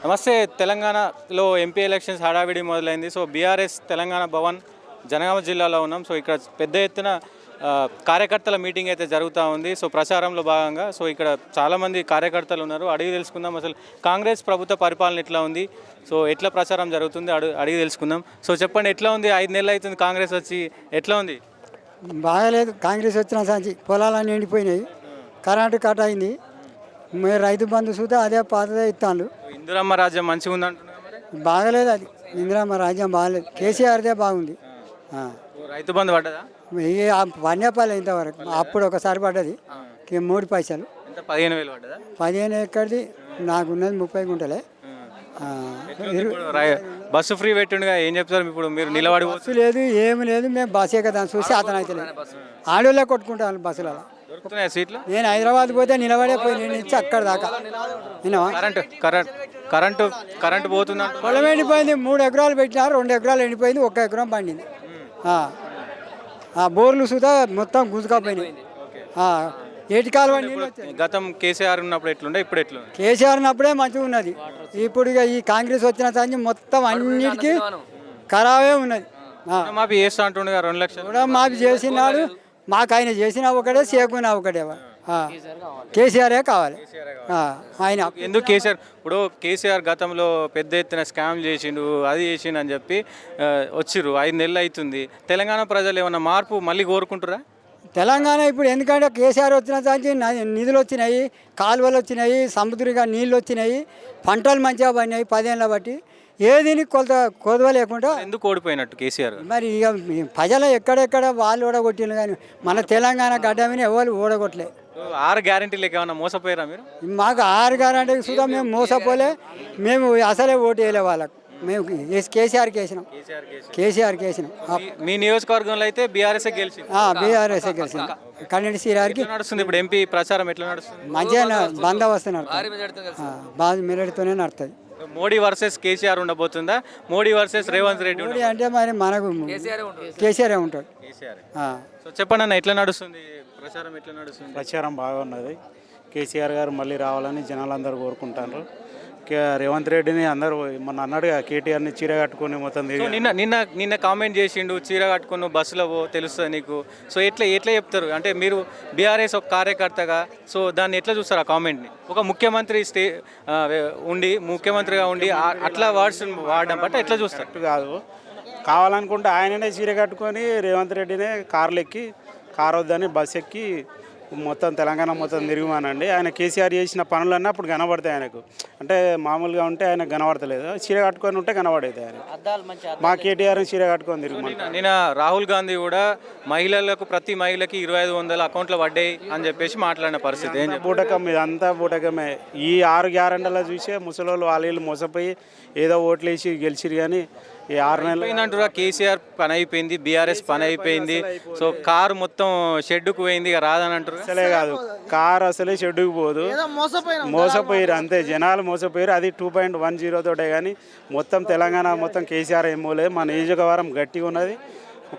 నమస్తే. తెలంగాణలో MP elections హడావిడి మొదలైంది. సో బీఆర్ఎస్ తెలంగాణ భవన్ జనగామ జిల్లాలో ఉన్నాం. సో ఇక్కడ పెద్ద ఎత్తున కార్యకర్తల మీటింగ్ అయితే జరుగుతూ ఉంది. సో ప్రచారంలో భాగంగా సో ఇక్కడ చాలామంది కార్యకర్తలు ఉన్నారు. అడిగి తెలుసుకుందాం అసలు కాంగ్రెస్ ప్రభుత్వ పరిపాలన ఎట్లా ఉంది, సో ఎట్లా ప్రచారం జరుగుతుంది అడిగి తెలుసుకుందాం. సో చెప్పండి, ఎట్లా ఉంది? 5 నెలలు అవుతుంది కాంగ్రెస్ వచ్చి, ఎట్లా ఉంది? బాగాలేదు. కాంగ్రెస్ వచ్చిన సంచి పొలాలన్నీ ఎండిపోయినాయి, కరెంటు కట్ అయింది, రైతు బంధు చూస్తే అదే పాతదే ఇస్తాను. ఇందిరమ్మ రాజ్యం మంచిగా ఉంది అంటున్నారు మరి? బాగలేదు. అది ఇందిరమ్మ రాజ్యం బాగలేదు, కేసీఆర్దే బాగుంది. రైతు బంధు పడ్డదా? వన్యపాలు ఇంతవరకు అప్పుడు ఒకసారి పడ్డది 3 పైసలు. 15,000 పడ్డదా? 15 ఎక్కడిది, నాకున్నది 30 గుంటలే. బస్సు ఫ్రీ పెట్టిండుగా, ఏం చెప్తారు ఇప్పుడు? మీరు నిలబడి బస్సు లేదు, ఏమి లేదు, మేము బస్సు ఎక్కదాన్ని చూసి అతను అయితే లేదు. ఆడోళ్ళే కొట్టుకుంటాను బస్సులలో. దొరుకుతున్నాయి సీట్లు? నేను హైదరాబాద్ పోతే నిలబడే పోయి నేను ఇచ్చి అక్కడ దాకా. కరెంటు పోతుందా? పొలం ఎండిపోయింది. 3 ఎకరాలు పెట్టినారు, 2 ఎకరాలు ఎండిపోయింది, 1 ఎకరం పండింది. బోర్లు సుధా మొత్తం గుంజుకపోయినాయి. ఏటి కాలువ గతం కేసీఆర్ ఉన్నప్పుడు ఎట్లుండే, ఇప్పుడు ఎట్లుంది? కేసీఆర్ ఉన్నప్పుడే మంచిగా ఉన్నది. ఇప్పుడు ఇక ఈ కాంగ్రెస్ వచ్చిన సంచి మొత్తం అన్నిటికీ ఖరాబే ఉన్నది. మాఫీ చేస్తా అంటుండే 2 లక్షలు కూడా మాఫీ చేసినాడు. మాకు ఆయన చేసిన ఒకటే, సేకున్నా ఒకటే. కేసీఆరే కావాలి ఆయన. ఎందుకు కేసీఆర్? ఇప్పుడు కేసీఆర్ గతంలో పెద్ద ఎత్తున స్కామ్ చేసిండు, అది చేసిండు అని చెప్పి వచ్చిర్రు. 5 నెలలు అవుతుంది. తెలంగాణ ప్రజలు ఏమన్నా మార్పు మళ్ళీ కోరుకుంటారా? తెలంగాణ ఇప్పుడు ఎందుకంటే కేసీఆర్ వచ్చిన సంచి నిధులు వచ్చినాయి, కాలువలు వచ్చినాయి, సముద్రంగా నీళ్ళు వచ్చినాయి, పంటలు మంచిగా పడినాయి 10 ఏళ్ళ బట్టి. ఏదిని కొదవ లేకుండా ఎందుకు ఓడిపోయినట్టు కేసీఆర్? మరి ఇక ప్రజలు ఎక్కడెక్కడ వాళ్ళు ఓడగొట్టిన కానీ మన తెలంగాణ గడ్డ మీద ఎవరు ఓడగొట్టలే. 6 గ్యారెంటీలకు ఏమన్నా మోసపోయారా మీరు? మాకు 6 గ్యారెంటీకి సుధా మేము మోసపోలే. మేము అసలే ఓటు వేయలే వాళ్ళకు. మేము కేసీఆర్కి వేసినాం. కేసీఆర్కి వేసినాం. మీ నియోజకవర్గంలో అయితే బీఆర్ఎస్ గెలిచింది. బీఆర్ఎస్ గెలిచింది. కన్నడి శ్రీరారికి నడుస్తుంది. ఇప్పుడు ఎంపీ ప్రచారం ఎట్లా నడుస్తుంది? మంచిగా బందోబస్తు నడుతుంది, బాగా మెరడితోనే నడుతుంది. మోడీ వర్సెస్ కేసీఆర్ ఉండబోతుందా? మోడీ వర్సెస్ రేవంత్ రెడ్డి? మోడీ అంటే మరి మనకు కేసీఆర్ ఉంటాడు. సో చెప్పండి అన్న, ఎట్లా నడుస్తుంది ప్రచారం? ఎట్లా నడుస్తుంది? ప్రచారం బాగా ఉన్నది. కేసీఆర్ గారు మళ్ళీ రావాలని జనాలందరూ కోరుకుంటారు. రేవంత్ రెడ్డిని అందరూ మొన్న అన్నాడుగా, కేటీఆర్ని చీర కట్టుకొని మొత్తం నిన్న కామెంట్ చేసిండు, చీర కట్టుకుని బస్సులో తెలుస్తుంది నీకు. సో ఎట్లా చెప్తారు అంటే మీరు బీఆర్ఎస్ ఒక కార్యకర్తగా, సో దాన్ని ఎట్లా చూస్తారు ఆ కామెంట్ని? ఒక ముఖ్యమంత్రి ముఖ్యమంత్రిగా ఉండి అట్లా వర్డ్స్ వాడడం బట్టి ఎట్లా చూస్తారు? కాదు, కావాలనుకుంటే ఆయననే చీర కట్టుకొని రేవంత్ రెడ్డినే కార్లు ఎక్కి, కారు వద్దని బస్ ఎక్కి మొత్తం తెలంగాణ మొత్తం తిరిగిమానండి. ఆయన కేసీఆర్ చేసిన పనులన్నీ అప్పుడు కనబడతాయి ఆయనకు. అంటే మామూలుగా ఉంటే ఆయన కనబడతలేదు, చీర కట్టుకొని ఉంటే కనబడేది ఆయన. మా కేటీఆర్ చీర కట్టుకొని తిరిగిమాట. నిన్న రాహుల్ గాంధీ కూడా ప్రతి మహిళకి 2,500 అకౌంట్లో పడ్డాయి అని చెప్పేసి మాట్లాడిన పరిస్థితి. బూటకం, ఇదంతా బూటకమే. ఈ 6 గ్యారెంటీలో చూసే ముసలోళ్ళు వాళ్ళు మోసపోయి ఏదో ఓట్లు వేసి గెలిచిరు. కానీ ఈ 6 నెలలు అంటారా కేసీఆర్ పని అయిపోయింది, బీఆర్ఎస్ పని అయిపోయింది, సో కారు మొత్తం షెడ్డుకు పోయింది, ఇక రాదని అంటారు. అసలే కాదు, కారు అసలే షెడ్డుకు పోదు, మోసపోయారు అంతే. జనాలు మోసపోయారు. అది 2.10 తోటే. కానీ మొత్తం తెలంగాణ మొత్తం కేసీఆర్ ఏమోలేదు. మన నియోజకవర్గం గట్టిగా ఉన్నది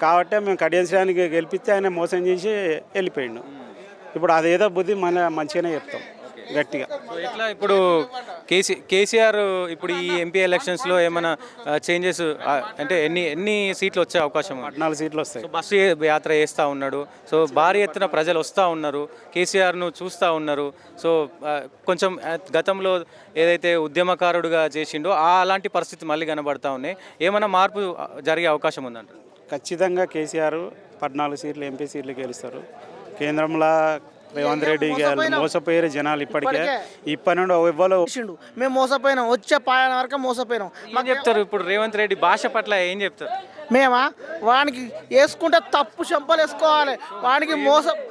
కాబట్టి మేము కడియంచడానికి గెలిపిస్తే ఆయన మోసం చేసి వెళ్ళిపోయిండు. ఇప్పుడు అదేదో బుద్ధి మంచిగానే చెప్తాం గట్టిగా. ఎట్లా ఇప్పుడు కేసీఆర్ ఇప్పుడు ఈ ఎంపీ ఎలక్షన్స్లో ఏమైనా చేంజెస్ అంటే ఎన్ని సీట్లు వచ్చే అవకాశం? 14 సీట్లు వస్తాయి. బస్సు యాత్ర చేస్తూ ఉన్నాడు. సో భారీ ఎత్తున ప్రజలు వస్తూ ఉన్నారు, కేసీఆర్ను చూస్తూ ఉన్నారు. సో కొంచెం గతంలో ఏదైతే ఉద్యమకారుడుగా చేసిండో అలాంటి పరిస్థితి మళ్ళీ కనబడతా ఉన్నాయి. ఏమైనా మార్పు జరిగే అవకాశం ఉందంట? ఖచ్చితంగా కేసీఆర్ 14 సీట్లు ఎంపీ సీట్లు గెలుస్తారు. కేంద్రంలో రేవంత్ రెడ్డి మోసపోయారు జనాలు. ఇప్పటి నుండి ఇవ్వలో మేము మోసపోయినాం, వచ్చే పాయన వరకు మోసపోయినాం. మాకు చెప్తారు ఇప్పుడు రేవంత్ రెడ్డి భాష పట్ల ఏం చెప్తారు? మేమా వానికి వేసుకుంటే తప్పు చెంపలు వేసుకోవాలి. వానికి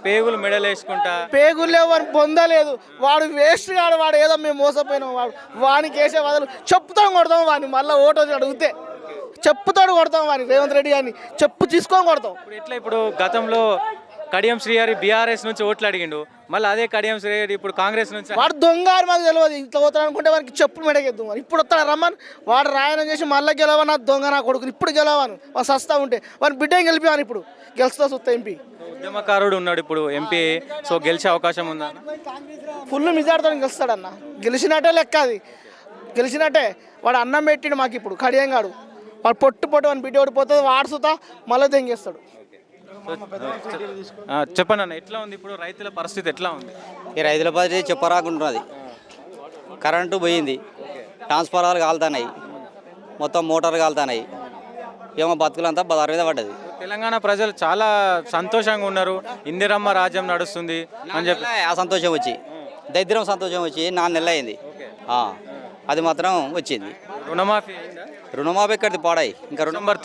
పేగులు మెడలు వేసుకుంటా, పేగులు లేవు, వాడిని పొందలేదు, వాడు వేస్ట్ కాడు. వాడు ఏదో మేము మోసపోయినాం. వానికి వేసే వదలు చెప్పుతాం కొడతాం. వాడిని మళ్ళీ ఓటు అడిగితే చెప్పుతాడు కొడతాం. వాడిని రేవంత్ రెడ్డి అని చెప్పు తీసుకొని కొడతాం. ఇప్పుడు గతంలో కడియం శ్రీహరి బీఆర్ఎస్ నుంచి ఓట్లు అడిగిండు, మళ్ళీ అదే కడియం శ్రీహరి ఇప్పుడు కాంగ్రెస్ నుంచి. వాడు దొంగ మాకు తెలియదు. ఇట్లా పోతాడు అనుకుంటే వాడికి చెప్పులు మెడకెద్దు. ఇప్పుడు వస్తాడు రమ్మని వాడు రాయనం చేసి మళ్ళీ గెలవను, దొంగ నా కొడుకుని ఇప్పుడు గెలవాను. వాడు సస్తా ఉంటే వాడిని బిడ్డ గెలిపాను. ఇప్పుడు గెలుస్తా చూస్తా ఎంపీ. ఉద్యమకారుడు ఉన్నాడు ఇప్పుడు ఎంపీ, సో గెలిచే అవకాశం ఉందా? ఫుల్ మెజార్టీతో గెలుస్తాడన్న, గెలిచినట్టే లెక్క. అది గెలిచినట్టే. వాడు అన్నం పెట్టిండు మాకు ఇప్పుడు కడియంగాడు. వాడు పొట్టు అని బిడ్డ ఓడిపోతుంది, వాడుసుతా మళ్ళీ దెంగేస్తాడు. చెప్పండి అన్న, ఎట్లా ఉంది ఇప్పుడు రైతుల పరిస్థితి ఎట్లా ఉంది? ఈ రైతుల పరిస్థితి చెప్పరాకుంటున్నది. కరెంటు పోయింది, ట్రాన్స్ఫార్మర్లు కాలుతున్నాయి, మొత్తం మోటార్లు కాలుతున్నాయి. ఏమో బతుకులంతా బదారు మీద పడ్డది. తెలంగాణ ప్రజలు చాలా సంతోషంగా ఉన్నారు, ఇందిరమ్మ రాజ్యం నడుస్తుంది అని చెప్పి. ఆ సంతోషం వచ్చి దరిద్రం సంతోషం వచ్చి 4 నెలలు అయింది. అది మాత్రం వచ్చింది. రుణమాఫీ అయిందా? రుణమాఫీ ఎక్కడిది పాడాయి. ఇంకా నవంబర్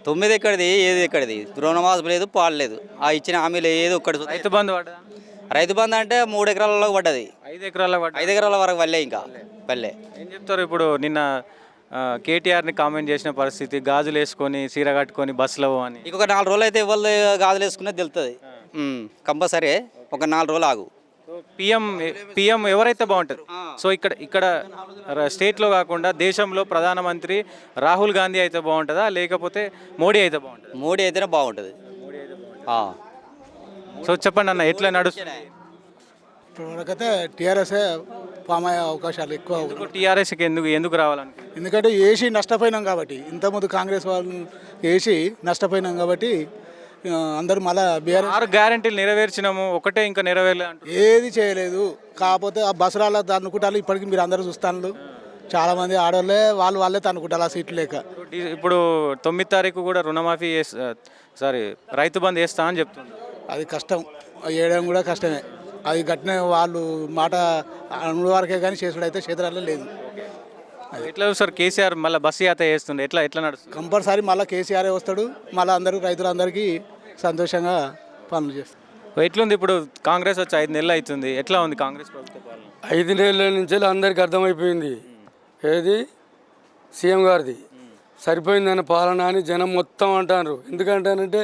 9 ఎక్కడిది, ఏది ఎక్కడిది? రుణమాఫీ లేదు, పాడలేదు. ఆ ఇచ్చిన హామీలు ఏది ఒక్కటి. రైతు బంధు పడ్డా? రైతు బంధు అంటే 3 ఎకరాలలో పడ్డది. 5 ఎకరాల పడ్డా? 5 ఎకరాల వరకు పల్లె. ఇంకా పల్లె ఏం చెప్తారు ఇప్పుడు? నిన్న కేటీఆర్ని కామెంట్ చేసిన పరిస్థితి, గాజులు వేసుకొని చీర కట్టుకొని బస్సులో అని. ఇంకొక 4 రోజులు అయితే ఎవరు గాజులు వేసుకునేది తెలుస్తుంది. కంపల్సరీ ఒక 4 రోజులు ఆగు. పిఎం ఎవరైతే బాగుంటుంది? సో ఇక్కడ స్టేట్లో కాకుండా దేశంలో ప్రధానమంత్రి రాహుల్ గాంధీ అయితే బాగుంటుందా, లేకపోతే మోడీ అయితే బాగుంటుంది? మోడీ అయితేనే బాగుంటుంది. సో చెప్పండి అన్న, ఎట్లా నడుస్తుంది? ఇప్పుడు మనకైతే టీఆర్ఎస్ఏ ఫామ్ అయ్యే అవకాశాలు ఎక్కువ. టీఆర్ఎస్కి ఎందుకు రావాలని? ఎందుకంటే వేసి నష్టపోయినాం కాబట్టి, ఇంతకుముందు కాంగ్రెస్ వాళ్ళు వేసి నష్టపోయినాం కాబట్టి అందరూ మళ్ళీ బీఆర్ఎస్ 6 గ్యారెంటీలు నెరవేర్చినాము, ఒకటే ఇంకా నెరవేరలే అంటారు. ఏది చేయలేదు. కాకపోతే ఆ బస్సులలో తన్నుకుంటారు. ఇప్పటికి మీరు అందరూ చూస్తాను, చాలామంది ఆడవాళ్ళే వాళ్ళే తన్నుకుంటారు ఆ సీట్లు లేక. ఇప్పుడు 9 తారీఖు కూడా రుణమాఫీ రైతు బంధు వేస్తా అని చెప్తుంది. అది కష్టం, వేయడం కూడా కష్టమే. అది గట్టిన వాళ్ళు మాట అను వరకే కానీ చేసుడు అయితే చేతులలో లేదు. ఎట్లా చూస్తారు? కేసీఆర్ మళ్ళీ బస్సు యాత్ర చేస్తుండే, ఎట్లా నడుస్తుంది? కంపల్సరీ మళ్ళీ కేసీఆర్ వస్తాడు. మళ్ళీ అందరూ రైతులందరికీ సంతోషంగా పనులు చేస్తారు. ఎట్లుంది ఇప్పుడు? కాంగ్రెస్ వచ్చి 5 నెలలు అవుతుంది, ఎట్లా ఉంది కాంగ్రెస్ ప్రభుత్వ పాలన? 5 నెలల నుంచి అందరికీ అర్థమైపోయింది ఏది సీఎం గారిది సరిపోయిందని పాలన అని జనం మొత్తం అంటారు. ఎందుకంటానంటే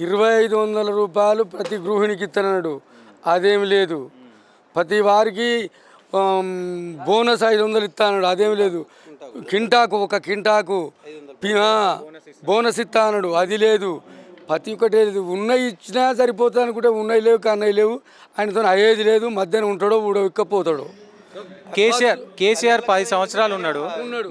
2500 రూపాయలు ప్రతి గృహిణికి ఇస్తున్నాడు, అదేమి లేదు. ప్రతి వారికి బోనస్ 500 ఇస్తాడు, అదేమి లేదు. ఒక కింటాకు బోనస్ ఇస్తాడు, అది లేదు. ప్రతి ఒక్కటి లేదు. ఉన్నాయి ఇచ్చినా సరిపోతుంది అనుకుంటే ఉన్నాయి లేవు, కన్నయ్య లేవు. ఆయనతో అయ్యేది లేదు. మధ్యాహ్నం ఉంటాడో ఊడవిక్కపోతాడు. కేసీఆర్ 10 సంవత్సరాలు ఉన్నాడు,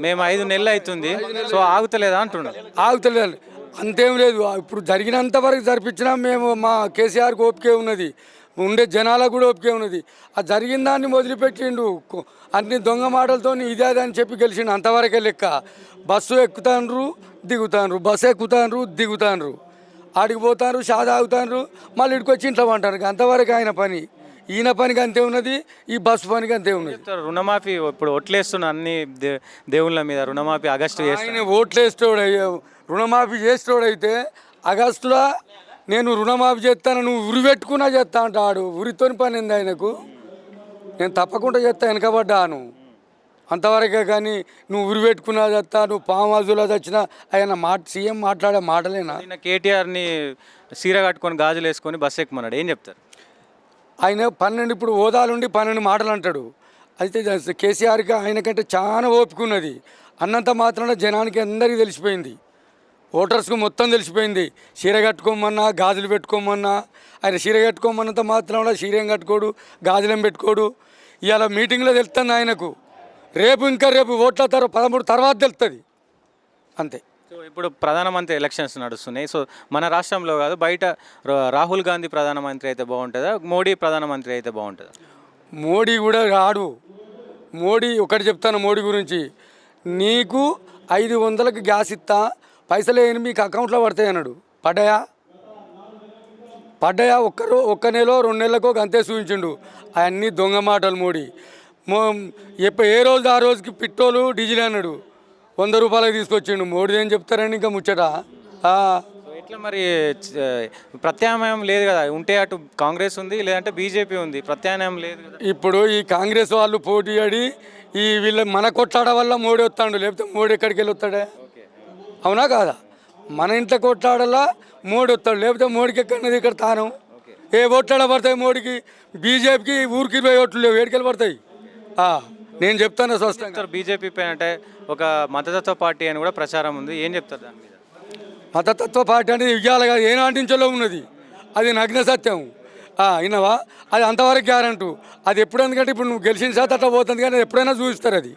మేము 5 నెలలు అవుతుంది. సో ఆగుతలేదా అంటున్నాడు. ఆగుతలేదు, అంతేం లేదు. ఇప్పుడు జరిగినంత వరకు జరిపించినా మేము మా కేసీఆర్కి ఓపికే ఉన్నది, ఉండే జనాలకు కూడా ఓపికే ఉన్నది. ఆ జరిగిన దాన్ని వదిలిపెట్టిండు, అన్ని దొంగ మాటలతో ఇదే అని చెప్పి గెలిచిండు. అంతవరకే లెక్క. బస్సు ఎక్కుతాండ్రు దిగుతాండ్రు, బస్సు ఎక్కుతాండ్రు దిగుతాండ్రు, ఆడికి పోతాండ్రు, షాద ఆగుతాండ్రు, మళ్ళీ ఇక్కడికి వచ్చి ఇంట్లో అంటారు. అంతవరకు ఆయన పని. ఈయన పనికి అంతే ఉన్నది, ఈ బస్సు పనికి అంతే ఉన్నది. రుణమాఫీ ఇప్పుడు ఓట్లేస్తున్న అన్ని దేవుళ్ళ మీద రుణమాఫీ ఆగస్టు ఆయన ఓట్లేస్తోడు, రుణమాఫీ చేసేటోడైతే ఆగస్టులో నేను రుణమాఫీ చేస్తాను, నువ్వు ఉరి పెట్టుకున్నా చేస్తా అంటాడు. ఉరితోని పని ఉంది ఆయనకు. నేను తప్పకుండా చేస్తా, వెనకబడ్డాను అంతవరకే. కానీ నువ్వు ఉరి పెట్టుకున్నా చేస్తా, నువ్వు పాము హౌజులో వచ్చినా ఆయన సీఎం మాట్లాడే మాటలేనా? కేటీఆర్ని సీర కట్టుకొని గాజులు వేసుకొని బస్సు ఎక్కమన్నాడు, ఏం చెప్తారు? ఆయన 12 ఇప్పుడు హోదాలుండి 12 మాటలు అంటాడు. అయితే కేసీఆర్కి ఆయనకంటే చాలా ఓపిక ఉన్నది. అన్నంత మాత్రాన జనానికి అందరికీ తెలిసిపోయింది, ఓటర్స్కు మొత్తం తెలిసిపోయింది. చీర కట్టుకోమన్నా గాజులు పెట్టుకోమన్నా, ఆయన చీర కట్టుకోమన్నంత మాత్రం చీరేం కట్టుకోడు, గాజులేం పెట్టుకోడు. ఇవాళ మీటింగ్లో తెలుస్తుంది ఆయనకు. రేపు ఓట్ల 13 తర్వాత తెలుస్తుంది అంతే. సో ఇప్పుడు ప్రధానమంత్రి ఎలక్షన్స్ నడుస్తున్నాయి. సో మన రాష్ట్రంలో కాదు, బయట రాహుల్ గాంధీ ప్రధానమంత్రి అయితే బాగుంటుందా, మోడీ ప్రధానమంత్రి అయితే బాగుంటుందా? మోడీ కూడా రాడు. మోడీ ఒకటి చెప్తాను మోడీ గురించి, నీకు 500కి గ్యాస్ ఇస్తా, పైసలు ఏమి మీకు అకౌంట్లో పడతాయి అన్నాడు. పడ్డాయా? ఒక్క నెలలో 2 నెలలకు అంతే చూపించిండు. అవన్నీ దొంగ మాటలు. మోడీ ఏ రోజు ఆ రోజుకి పెట్రోలు డీజిల్ అన్నాడు, 100 రూపాయలకు తీసుకొచ్చిండు. మోడీ ఏం చెప్తారని ఇంకా ముచ్చట. ఎట్లా మరి? ప్రత్యామ్నాయం లేదు కదా, ఉంటే అటు కాంగ్రెస్ ఉంది, లేదంటే బీజేపీ ఉంది, ప్రత్యామ్నాయం లేదు కదా. ఇప్పుడు ఈ కాంగ్రెస్ వాళ్ళు పోటీ ఆడి వీళ్ళ మన కొట్లాడ వల్ల మోడీ వస్తాడు, లేకపోతే మోడీ ఎక్కడికి వెళ్ళి వస్తాడే? అవునా కాదా? మన ఇంట్లో కొట్లాడలా మోడీ వస్తాడు, లేకపోతే మోడీకి ఎక్కడన్నది ఇక్కడ తాను. ఏ ఓట్లాడ పడతాయి మోడీకి? బీజేపీకి ఊరికి 20 ఓట్లు లేవు, ఏడికెళ్ళి పడతాయి? నేను చెప్తాను స్పష్టంగా. బీజేపీ పైన అంటే ఒక మతతత్వ పార్టీ అని కూడా ప్రచారం ఉంది, ఏం చెప్తారు దాని మీద? మతతత్వ పార్టీ అనేది ఇవ్వాలి కదా, ఏ నాటించలో ఉన్నది, అది నగ్న సత్యం. విన్నావా? అది అంతవరకు గ్యారంటీ. అది ఎప్పుడు, ఎందుకంటే ఇప్పుడు నువ్వు గెలిచిన శాతం అట్లా పోతుంది, కానీ ఎప్పుడైనా చూపిస్తారు అది.